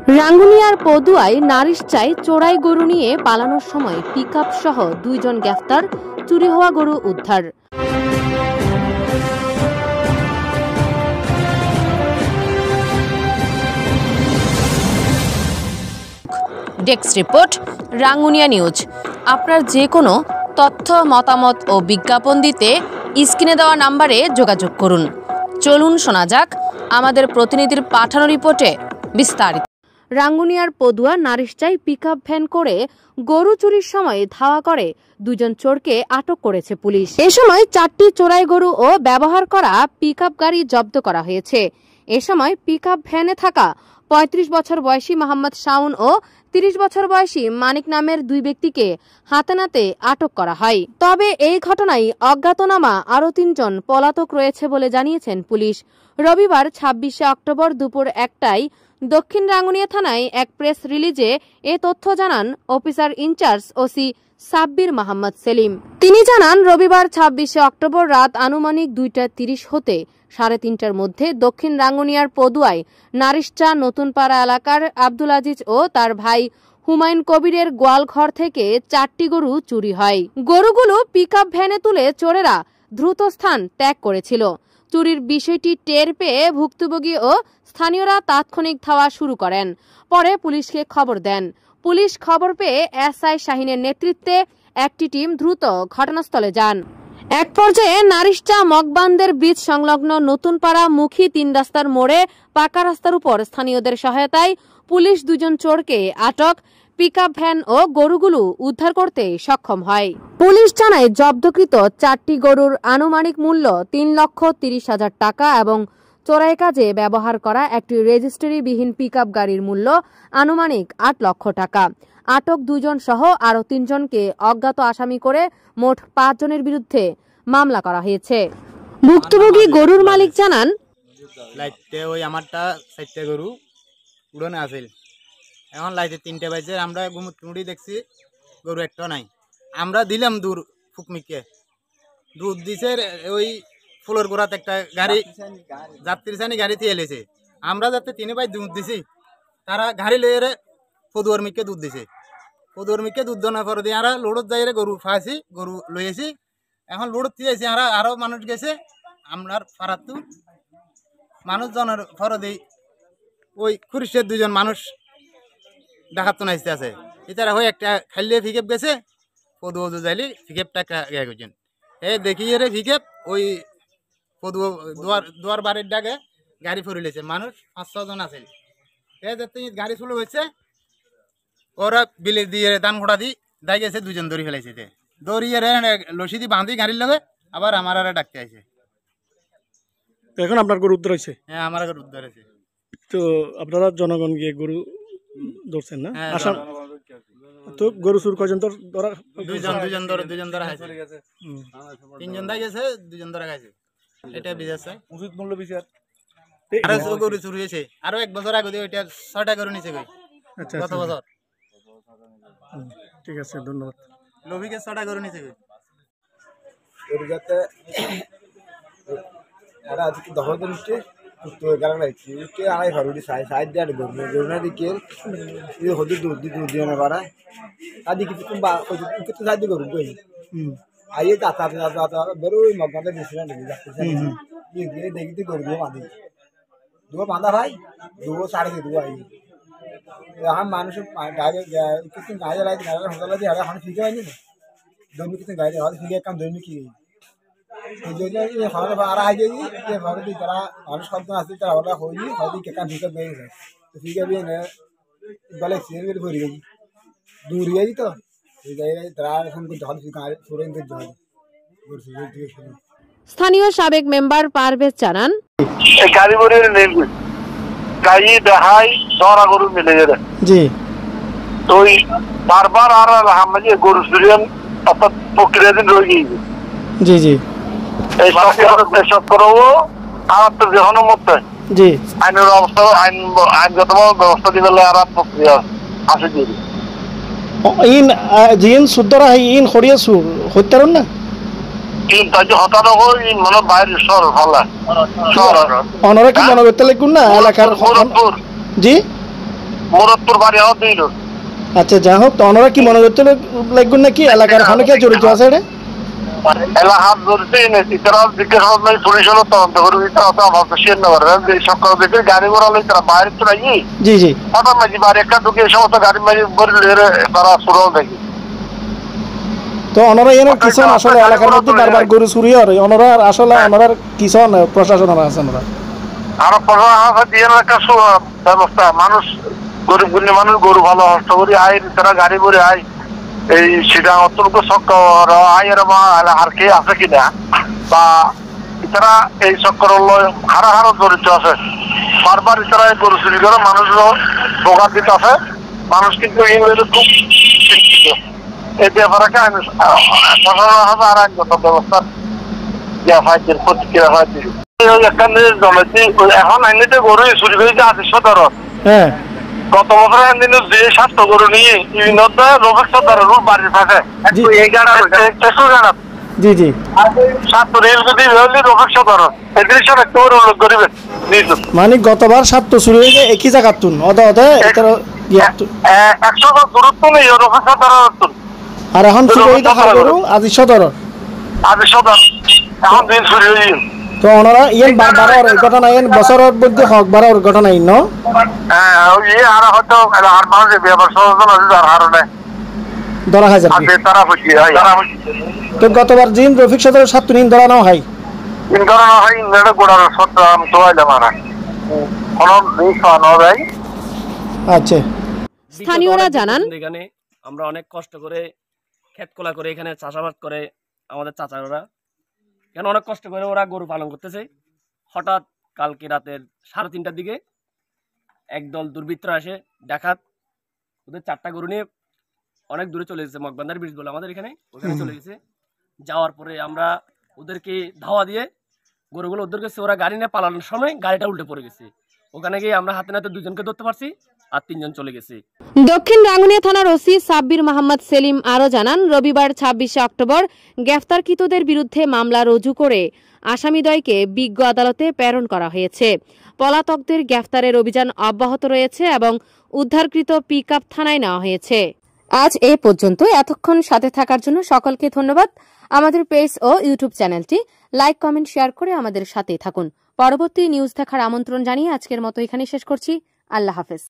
রাঙ্গুনিয়ার পদুয়ায় নারিশচাই চোরাই গরু নিয়ে পালানোর সময় পিকআপ সহ 2 জন গ্রেফতার, চুরি হওয়া গরু উদ্ধার। Desk report, Rangunia news. আপনার যে কোনো তথ্য, মতামত ও বিজ্ঞাপন দিতে স্ক্রিনে দেওয়া নম্বরে যোগাযোগ করুন। চলুন শোনা যাক আমাদের প্রতিনিধির পাঠানো রিপোর্টে বিস্তারিত। রাঙ্গুনিয়ার পদুয়া নারিশচাই পিকআপ ভ্যান করে গরু চুরির সময় ধাওয়া করে 2 জন চোরকে আটক করেছে পুলিশ। এ সময় 4টি চোরাই গরু ও ব্যবহার করা পিকআপ গাড়ি জব্দ করা হয়েছে। এ সময় পিকআপ ভ্যানে থাকা 35 বছর বয়সী মোহাম্মদ শাওন ও 30 বছর বয়সী মানিক নামের 2 ব্যক্তিকে হাতে নাতে আটক করা হয়। তবে এই ঘটনায় অজ্ঞাতনামা আরও 3 জন পলাতক রয়েছে বলে জানিয়েছেন পুলিশ। রবিবার 26শে অক্টোবর দুপুর 1টায় দক্ষিণ রাঙ্গুনিয়া থানায় এক প্রেস রিলিজে এ তথ্য জানান officer in-charge OC Sabbir Mohammad Selim. তিনি জানান, রবিবার 26শে অক্টোবর রাত আনুমানিক 2:30 হতে 3:30টার মধ্যে দক্ষিণ রাঙ্গুনিয়ার পদুয়ায় নারিশচা নতুনপাড়া এলাকার আব্দুল আজিজ ও তার ভাই হুমায়ুন কবিরের গোয়ালঘর থেকে 4টি গরু চুরি হয়। গরুগুলো পিকআপ ভ্যানে তুলে চোরেরা দ্রুত স্থান ত্যাগ করেছিল। চুরির বিষয়টি টের পেয়ে ভুক্তভোগী ও স্থানীয়রা তাৎক্ষণিক ধাওয়া শুরু করেন। পরে পুলিশকে খবর দেন। পুলিশ খবর পেয়ে এসআই শাহিনের নেতৃত্বে একটি টিম দ্রুত ঘটনাস্থলে যান। এক পর্যায়ে নারিশচা মগবান্দের ব্রিজ সংলগ্ন নতুনপাড়া মুখী 3 রাস্তার মোড়ে পাকা রাস্তার উপর স্থানীয়দের সহায়তায় পুলিশ 2 জন চোরকে আটক, পিকআপ ভ্যান ও গরুগুলো উদ্ধার করতে সক্ষম হয়। পুলিশ জানায়, জব্দকৃত 4টি গরুর আনুমানিক মূল্য 3,30,000 টাকা এবং চোরাই কাজে ব্যবহার করা একটি রেজিস্ট্রিবিহীন পিকআপ গাড়ির মূল্য আনুমানিক 8 লক্ষ টাকা। আটক 2 জন সহ আরও 3 জনকে অজ্ঞাত আসামি করে মোট 5 জনের বিরুদ্ধে মামলা করা হয়েছে। ভুক্তভোগী গরুর মালিক জানান, লাইটে ওই আমারটা 4টা গরু উড়নে আছিল, এখন লাইটে 3টে বাজে, আমরা মুড়ি দেখছি গরু একটা নাই। আমরা দিলাম দূর ফুকমিকে, দুধ দিছে ওই ফুলের গোড়াতে একটা গাড়ি যাত্রী শ্রেণী গাড়ি দিয়ে এলেছে। আমরা যাতে 3 ভাই দুধ দিছি, তারা গাড়ি লয়ে পদুয়ার মিকে দুধ দিছে। পদুয়ার মিকে দুধ দেওয়ার পরে দিয়ে আমরা লোডত যাই গরু ফাঁসি, গরু লইয়েছি। এখন লোডত দিয়েছি, আমরা আরও মানুষ গেছে, আপনার ফারাত্তু মানুষজনের ফর দিই ওই খুরিশের 2 জন মানুষ ডাকাত তো নাইতে আছে। এটারা হয়ে একটা খাইলে ফিকেপ গেছে, পদুয়া যাইলি ফিকেপটা একটা ইয়ে করছেন। দেখি রে ফিকেপ ওই পদুয়া দুয়ার বাড়ির ডাকে গাড়ি ফরিলেছে, মানুষ 5-6 জন আছে। গাড়ি শুরু হয়েছে, ওরা বিলে দিয়ে দান ঘোড়া দি দাই গেছে, 2 জন দড়ি ফেলাইছে। দড়িয়ে লসি দি বাঁধি গাড়ির লগে আবার আমার আর ডাকতে আছে। এখন আপনার গরু উদ্ধার হয়েছে? হ্যাঁ, আমার গরু উদ্ধার হয়েছে। তো আপনারা জনগণ গিয়ে গরু ধরছেন না? আসাম তো গরু চুর কয়জন ধরা? 2 জন ধরা হয়েছে। 3 জন দাই গেছে, 2 জন ধরা গেছে। এটা বিচার চাই, উচিত মূল্য বিচার। আরো গরু চুরি হয়েছে, আরো 1 বছর আগে ওইটা 6টা গরু নিচে গই গত বছর। ঠিক আছে, ধন্যবাদ। লোভিকে 6টা গরু নিচে গই গরু যাতে এরা আজকে 10 দিন উঠে তো গালা লাগছে উঠে আড়াই ঘর উঠে সাইড দিয়ে গরু না দিকে হতে দুধ দিয়ে না করা তাদের কিছু কিছু সাইড দিয়ে গরু বই আইয়ে যাতা বেরো ওই মগবান্ধে বেশি না দেখি দেখি গরু দিয়ে বাঁধি দুটো বাঁধা ভাই 2 আই এখন মানুষ কিছু গাড়ি লাগে গাড়ি হোটেল দিয়ে এখন ফিকে হয়নি না দৈনিক কিছু গাড়ি হয় ফিকে কাম দৈনিক কি এই যে খাওয়ার আর আগে যে ভাবে তারা মানুষ শব্দ আছে তারা ওটা হয়নি হয়তো কেকান ফিকে বেরিয়ে যায় তো ফিকে বেরিয়ে না বলে সিরিয়াল ভরে গেছি দূর গেছি তো এই জায়গায় তারা এখন জল গাড়ি সরে নিতে জল স্থানীয় সাবেক মেম্বার পারভেজ জানান, গাড়ি ভরে নেই গাড়ি দেখাই ধরা গরু মিলে গেলে জি তো বারবার আর আমাকে গরু চুরিয়ান অর্থাৎ প্রক্রিয়াধীন রয়ে গিয়েছে। জি জি এইসব করবো আমার তো যখন মতো জি আইনের অবস্থা আইনগত ব্যবস্থা দিবে আর প্রক্রিয়া আছে দিদি ইন জিন সুদরা ইন হরিয়া সুর হইতারন না ইন তাজি হতানো হই মানে বাইরে শহর ভালো শহর অনরা কি মনে করতে লাগুন না এলাকার ফরিদপুর জি মুরাদপুর বাড়ি আমার 2 রোড। আচ্ছা যা হোক, তো ওনারা কি মনে করতে লাগবেন নাকি এলাকার ওখানে কে জড়িত আছে এটা? এলা হাত ধরতে এনেছি তারা জিজ্ঞাসা করলে পুলিশ হলো তদন্ত করবি, তারা তো আমার তো শেয়ার নেবার যে সকাল থেকে গাড়ি ঘোড়া লই তারা বাইরে তো নাই। জি জি, হঠাৎ মাঝি বাড়ি একটা ঢুকে এই সমস্ত গাড়ি মাঝি বলে তারা শুরু দেখি। তো ওনারা এনে কিষণ আসলে এলাকার মধ্যে বারবার গরু চুরি হয়, ওনারা আসলে ওনারা কিষণ প্রশাসন আছে ওনারা আরো প্রশাসন দিয়ে একটা ব্যবস্থা, মানুষ গরিব গুলি মানুষ গরু ভালো হস্ত করি আয়, তারা গাড়ি করে আয় এই সেটা অত্যন্ত চক্কর আয়ের আর কে আছে কিনা বা তারা এই চক্কর হারা হারা জড়িত আছে। বারবার তারা গরু চুরি করে মানুষও বোকা দিতে আছে। মানুষ কিন্তু ইংরেজি খুব শিক্ষিত, এই ব্যাপারকে আমি প্রশাসন হবে আর আইনগত ব্যবস্থা প্রতিক্রিয়া হয়। একটা জিনিস জমেছি এখন আইনিতে গরু চুরি করেছে 800 ধরো। হ্যাঁ, গত বছর একদিন যে 700 গরু নিয়ে বিভিন্ন রোগের সদরের বাড়ির পাশে এই গাড়া জি জি, 700 রেল যদি রোগের সদর এদের সব একটু উল্লেখ করিবেন। মানে গতবার 700 চুরি হয়েছে একই জায়গার তুন ওদা ওদা 100 দূরত্ব নেই রোগের সদর। আর এখন চুরি হয়ে দেখার গরু আজি সদর এখন দিন চুরি হয়ে। তো ওনারা ইয়েন বারবার এই ঘটনা ইয়েন বছরের মধ্যে হক বাড়ার ঘটনা ইন হ্যাঁ আর হয়তো আর মানুষের ব্যবহার সচেতন আছে যার কারণে ধরা হয় তারা হচ্ছে। তো গতবার জিন রফিক সদর 7 দিন ধরা নাও হয় ধরানো হয় ইংল্যান্ডে গোড়ার সত্য আমি তো আইলাম আর কোনো জিনিস পাওয়া যায়। আচ্ছা, স্থানীয়রা জানান এখানে আমরা অনেক কষ্ট করে ক্ষেত কোলা করে এখানে চাষাবাদ করে আমাদের চাচারা কেন অনেক কষ্ট করে ওরা গরু পালন করতেছে। হঠাৎ কালকে রাতের 3:30টার দিকে একদল দুর্বৃত্তরা আসে ডাকাত, ওদের 4টা গরু নিয়ে অনেক দূরে চলে গেছে, মগবান্ধার ব্রিজ বলে আমাদের এখানে, ওখানে চলে গেছে। যাওয়ার পরে আমরা ওদেরকে ধাওয়া দিয়ে গরুগুলো ওদের কাছে, ওরা গাড়ি নিয়ে পালানোর সময় গাড়িটা উল্টে পড়ে গেছে। ওখানে গিয়ে আমরা হাতে নাতে 2জনকে ধরতে পারছি আর 3জন চলে গেছে। দক্ষিণ রাঙ্গুনিয়া থানার ওসি সাব্বির মোহাম্মদ সেলিম আরও জানান, রবিবার 26শে অক্টোবর গ্রেফতারকৃতদের বিরুদ্ধে মামলা রুজু করে আসামিদ্বয়কে বিজ্ঞ আদালতে প্রেরণ করা হয়েছে। পলাতকদের গ্রেফতারের অভিযান অব্যাহত রয়েছে এবং উদ্ধারকৃত পিকআপ থানায় নেওয়া হয়েছে। আজ এ পর্যন্ত। এতক্ষণ সাথে থাকার জন্য সকলকে ধন্যবাদ। আমাদের পেজ ও ইউটিউব চ্যানেলটি লাইক, কমেন্ট, শেয়ার করে আমাদের সাথেই থাকুন। পরবর্তী নিউজ দেখার আমন্ত্রণ জানিয়ে আজকের মতো এখানে শেষ করছি। আল্লাহ হাফেজ।